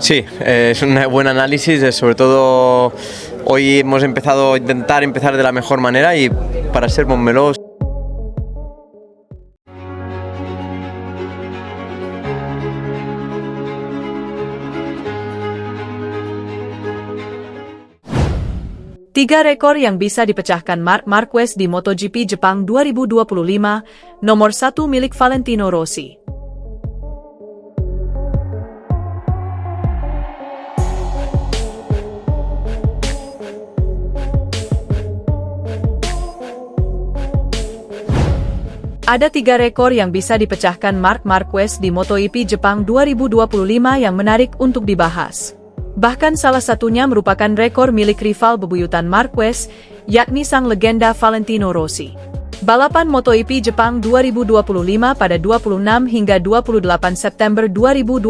Sí, es un buen análisis, sobre todo hoy hemos empezado a intentar empezar de la mejor manera y para ser Montmeló. Tiga rekor yang bisa dipecahkan Marc Marquez di MotoGP Jepang 2025, nomor 1 milik Valentino Rossi. Ada 3 rekor yang bisa dipecahkan Marc Marquez di MotoGP Jepang 2025 yang menarik untuk dibahas. Bahkan salah satunya merupakan rekor milik rival bebuyutan Marquez, yakni sang legenda Valentino Rossi. Balapan MotoGP Jepang 2025 pada 26 hingga 28 September 2025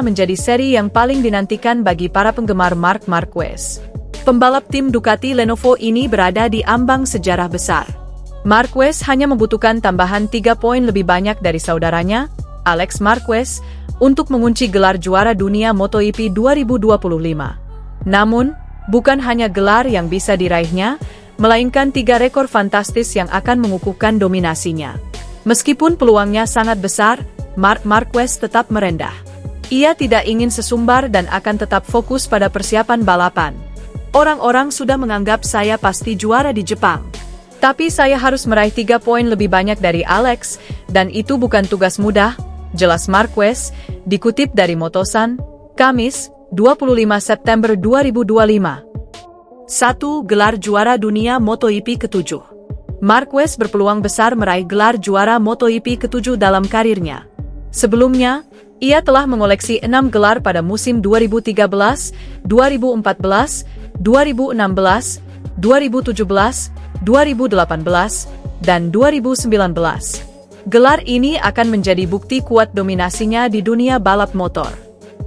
menjadi seri yang paling dinantikan bagi para penggemar Marc Marquez. Pembalap tim Ducati Lenovo ini berada di ambang sejarah besar. Marquez hanya membutuhkan tambahan 3 poin lebih banyak dari saudaranya, Alex Marquez, untuk mengunci gelar juara dunia MotoGP 2025. Namun, bukan hanya gelar yang bisa diraihnya, melainkan 3 rekor fantastis yang akan mengukuhkan dominasinya. Meskipun peluangnya sangat besar, Marc Marquez tetap merendah. Ia tidak ingin sesumbar dan akan tetap fokus pada persiapan balapan. Orang-orang sudah menganggap saya pasti juara di Jepang. Tapi saya harus meraih 3 poin lebih banyak dari Alex, dan itu bukan tugas mudah, jelas Marquez, dikutip dari Motosan, Kamis, 25 September 2025. 1. Gelar juara dunia MotoGP ke-7. Marquez berpeluang besar meraih gelar juara MotoGP ke-7 dalam karirnya. Sebelumnya, ia telah mengoleksi 6 gelar pada musim 2013, 2014, 2016, 2017, 2018, dan 2019. Gelar ini akan menjadi bukti kuat dominasinya di dunia balap motor.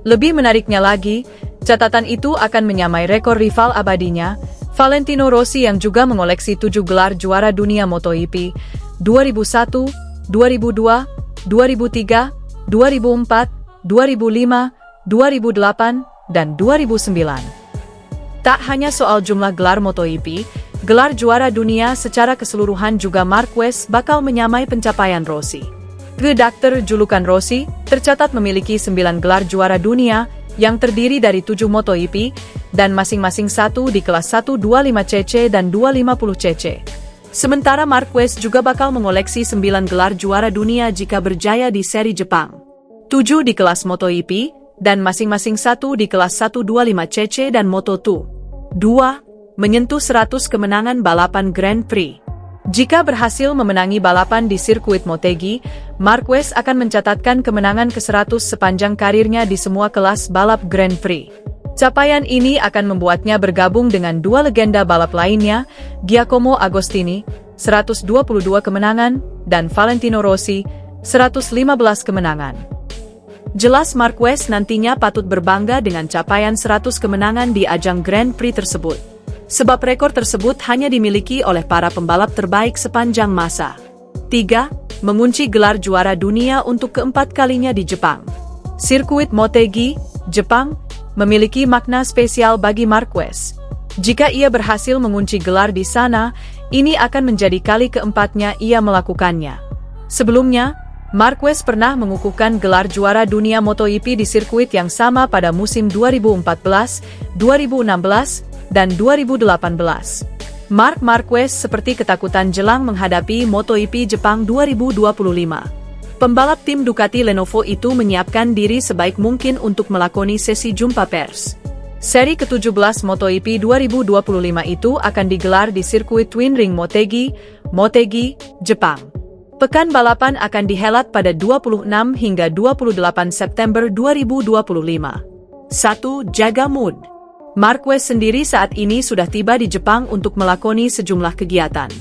Lebih menariknya lagi, catatan itu akan menyamai rekor rival abadinya, Valentino Rossi yang juga mengoleksi 7 gelar juara dunia MotoGP, 2001, 2002, 2003, 2004, 2005, 2008, dan 2009. Tak hanya soal jumlah gelar MotoGP, gelar juara dunia secara keseluruhan juga Marquez bakal menyamai pencapaian Rossi. Redaktur julukan Rossi tercatat memiliki 9 gelar juara dunia yang terdiri dari 7 MotoGP dan masing-masing 1 di kelas 125cc dan 250cc. Sementara Marquez juga bakal mengoleksi 9 gelar juara dunia jika berjaya di seri Jepang. 7 di kelas MotoGP dan masing-masing 1 di kelas 125cc dan Moto2. 2. Menyentuh 100 kemenangan balapan Grand Prix. Jika berhasil memenangi balapan di sirkuit Motegi, Marquez akan mencatatkan kemenangan ke-100 sepanjang karirnya di semua kelas balap Grand Prix. Capaian ini akan membuatnya bergabung dengan 2 legenda balap lainnya, Giacomo Agostini, 122 kemenangan, dan Valentino Rossi, 115 kemenangan. Jelas Marquez nantinya patut berbangga dengan capaian 100 kemenangan di ajang Grand Prix tersebut. Sebab rekor tersebut hanya dimiliki oleh para pembalap terbaik sepanjang masa. 3. Mengunci gelar juara dunia untuk keempat kalinya di Jepang. Sirkuit Motegi, Jepang, memiliki makna spesial bagi Marquez. Jika ia berhasil mengunci gelar di sana, ini akan menjadi kali keempatnya ia melakukannya. Sebelumnya, Marquez pernah mengukuhkan gelar juara dunia MotoGP di sirkuit yang sama pada musim 2014, 2016, dan 2018. Marc Marquez seperti ketakutan jelang menghadapi MotoGP Jepang 2025. Pembalap tim Ducati Lenovo itu menyiapkan diri sebaik mungkin untuk melakoni sesi jumpa pers. Seri ke-17 MotoGP 2025 itu akan digelar di sirkuit Twin Ring Motegi, Jepang. Pekan balapan akan dihelat pada 26 hingga 28 September 2025. 1. Jaga mood. Marquez sendiri saat ini sudah tiba di Jepang untuk melakoni sejumlah kegiatan.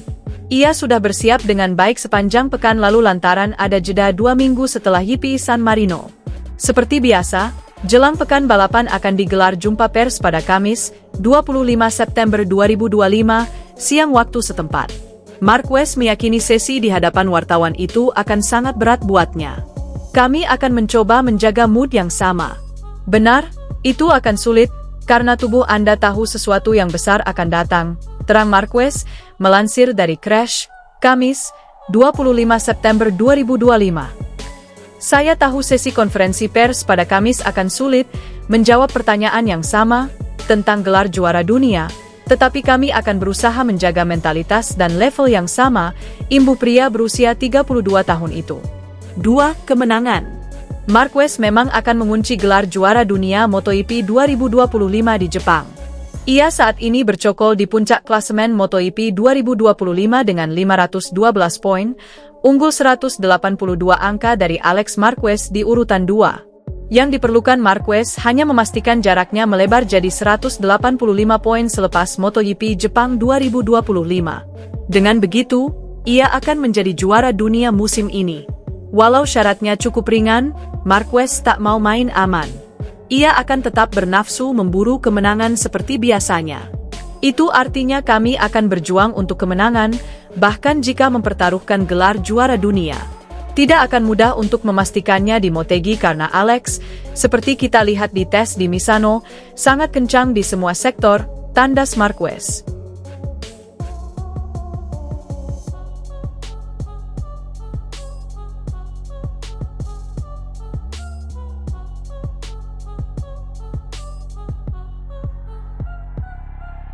Ia sudah bersiap dengan baik sepanjang pekan lalu lantaran ada jeda 2 minggu setelah GP San Marino. Seperti biasa, jelang pekan balapan akan digelar jumpa pers pada Kamis, 25 September 2025, siang waktu setempat. Marquez meyakini sesi di hadapan wartawan itu akan sangat berat buatnya. Kami akan mencoba menjaga mood yang sama. Benar, Itu akan sulit, karena tubuh Anda tahu sesuatu yang besar akan datang, terang Marquez, melansir dari Crash, Kamis, 25 September 2025. Saya tahu sesi konferensi pers pada Kamis akan sulit menjawab pertanyaan yang sama tentang gelar juara dunia, tetapi kami akan berusaha menjaga mentalitas dan level yang sama, imbuh pria berusia 32 tahun itu. 2. Kemenangan. Marquez memang akan mengunci gelar juara dunia MotoGP 2025 di Jepang. Ia saat ini bercokol di puncak klasemen MotoGP 2025 dengan 512 poin, unggul 182 angka dari Alex Marquez di urutan 2. Yang diperlukan Marquez hanya memastikan jaraknya melebar jadi 185 poin selepas MotoGP Jepang 2025. Dengan begitu, ia akan menjadi juara dunia musim ini. Walau syaratnya cukup ringan, Marquez tak mau main aman. Ia akan tetap bernafsu memburu kemenangan seperti biasanya. Itu artinya kami akan berjuang untuk kemenangan, bahkan jika mempertaruhkan gelar juara dunia. Tidak akan mudah untuk memastikannya di Motegi karena Alex, seperti kita lihat di tes di Misano, sangat kencang di semua sektor, tandas Marquez.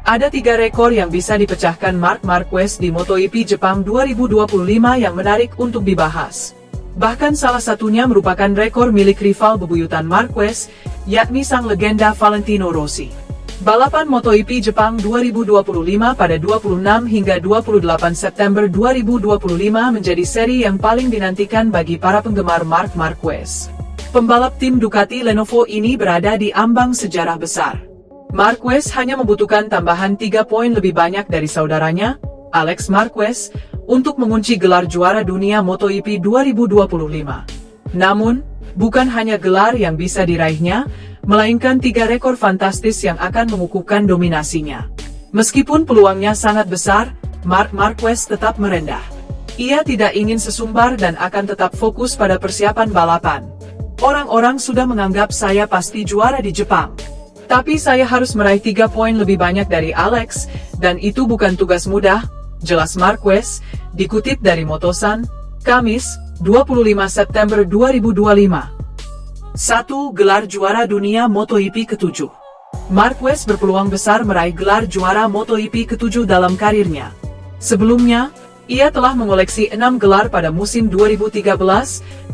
Ada 3 rekor yang bisa dipecahkan Marc Marquez di MotoGP Jepang 2025 yang menarik untuk dibahas. Bahkan salah satunya merupakan rekor milik rival bebuyutan Marquez, yakni sang legenda Valentino Rossi. Balapan MotoGP Jepang 2025 pada 26 hingga 28 September 2025 menjadi seri yang paling dinantikan bagi para penggemar Marc Marquez. Pembalap tim Ducati Lenovo ini berada di ambang sejarah besar. Marquez hanya membutuhkan tambahan 3 poin lebih banyak dari saudaranya, Alex Marquez, untuk mengunci gelar juara dunia MotoGP 2025. Namun, bukan hanya gelar yang bisa diraihnya, melainkan 3 rekor fantastis yang akan mengukuhkan dominasinya. Meskipun peluangnya sangat besar, Marc Marquez tetap merendah. Ia tidak ingin sesumbar dan akan tetap fokus pada persiapan balapan. Orang-orang sudah menganggap saya pasti juara di Jepang. Tapi saya harus meraih 3 poin lebih banyak dari Alex, dan itu bukan tugas mudah, jelas Marquez, dikutip dari Motosan, Kamis, 25 September 2025. 1. Gelar juara dunia MotoGP ke-7. Marquez berpeluang besar meraih gelar juara MotoGP ke-7 dalam karirnya. Sebelumnya, ia telah mengoleksi 6 gelar pada musim 2013,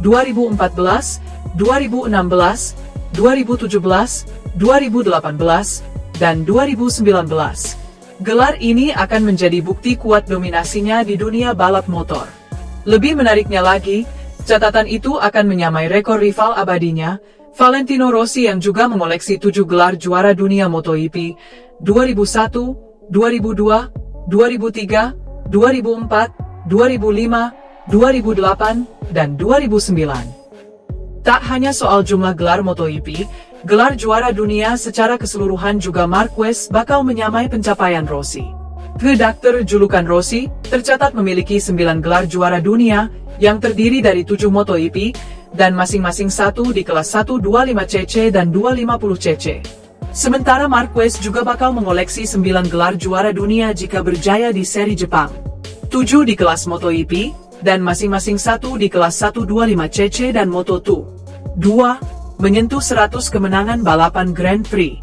2014, 2016, 2017, 2018, dan 2019. Gelar ini akan menjadi bukti kuat dominasinya di dunia balap motor. Lebih menariknya lagi, catatan itu akan menyamai rekor rival abadinya, Valentino Rossi yang juga mengoleksi 7 gelar juara dunia MotoGP, 2001, 2002, 2003, 2004, 2005, 2008, dan 2009. Tak hanya soal jumlah gelar MotoGP, gelar juara dunia secara keseluruhan juga Marquez bakal menyamai pencapaian Rossi. Redaktur julukan Rossi tercatat memiliki 9 gelar juara dunia yang terdiri dari 7 MotoGP dan masing-masing 1 di kelas 125cc dan 250cc. Sementara Marquez juga bakal mengoleksi 9 gelar juara dunia jika berjaya di seri Jepang. 7 di kelas MotoGP dan masing-masing 1 di kelas 125cc dan Moto2. 2. Menyentuh 100 kemenangan balapan Grand Prix.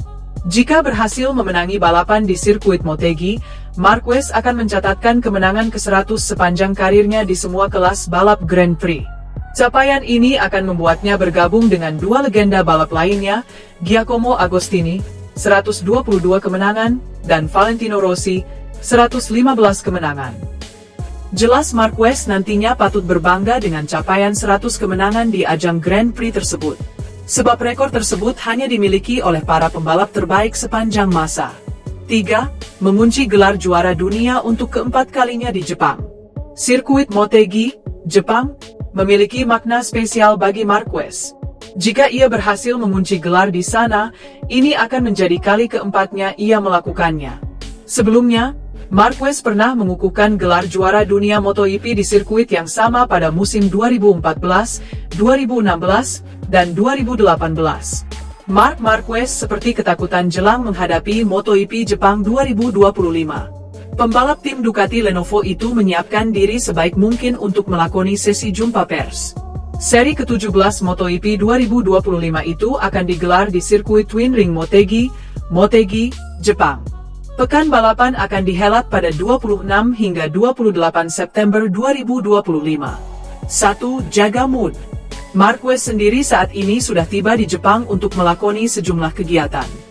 Jika berhasil memenangi balapan di sirkuit Motegi, Marquez akan mencatatkan kemenangan ke-100 sepanjang karirnya di semua kelas balap Grand Prix. Capaian ini akan membuatnya bergabung dengan 2 legenda balap lainnya, Giacomo Agostini, 122 kemenangan, dan Valentino Rossi, 115 kemenangan. Jelas Marquez nantinya patut berbangga dengan capaian 100 kemenangan di ajang Grand Prix tersebut. Sebab rekor tersebut hanya dimiliki oleh para pembalap terbaik sepanjang masa. 3. Mengunci gelar juara dunia untuk keempat kalinya di Jepang. Sirkuit Motegi, Jepang, memiliki makna spesial bagi Marquez. Jika ia berhasil mengunci gelar di sana, ini akan menjadi kali keempatnya ia melakukannya. Sebelumnya, Marquez pernah mengukuhkan gelar juara dunia MotoGP di sirkuit yang sama pada musim 2014, 2016, dan 2018. Marc Marquez seperti ketakutan jelang menghadapi MotoGP Jepang 2025. Pembalap tim Ducati Lenovo itu menyiapkan diri sebaik mungkin untuk melakoni sesi jumpa pers. Seri ke-17 MotoGP 2025 itu akan digelar di sirkuit Twin Ring Motegi, Jepang. Pekan balapan akan dihelat pada 26 hingga 28 September 2025. 1. Jaga mood. Marquez sendiri saat ini sudah tiba di Jepang untuk melakoni sejumlah kegiatan.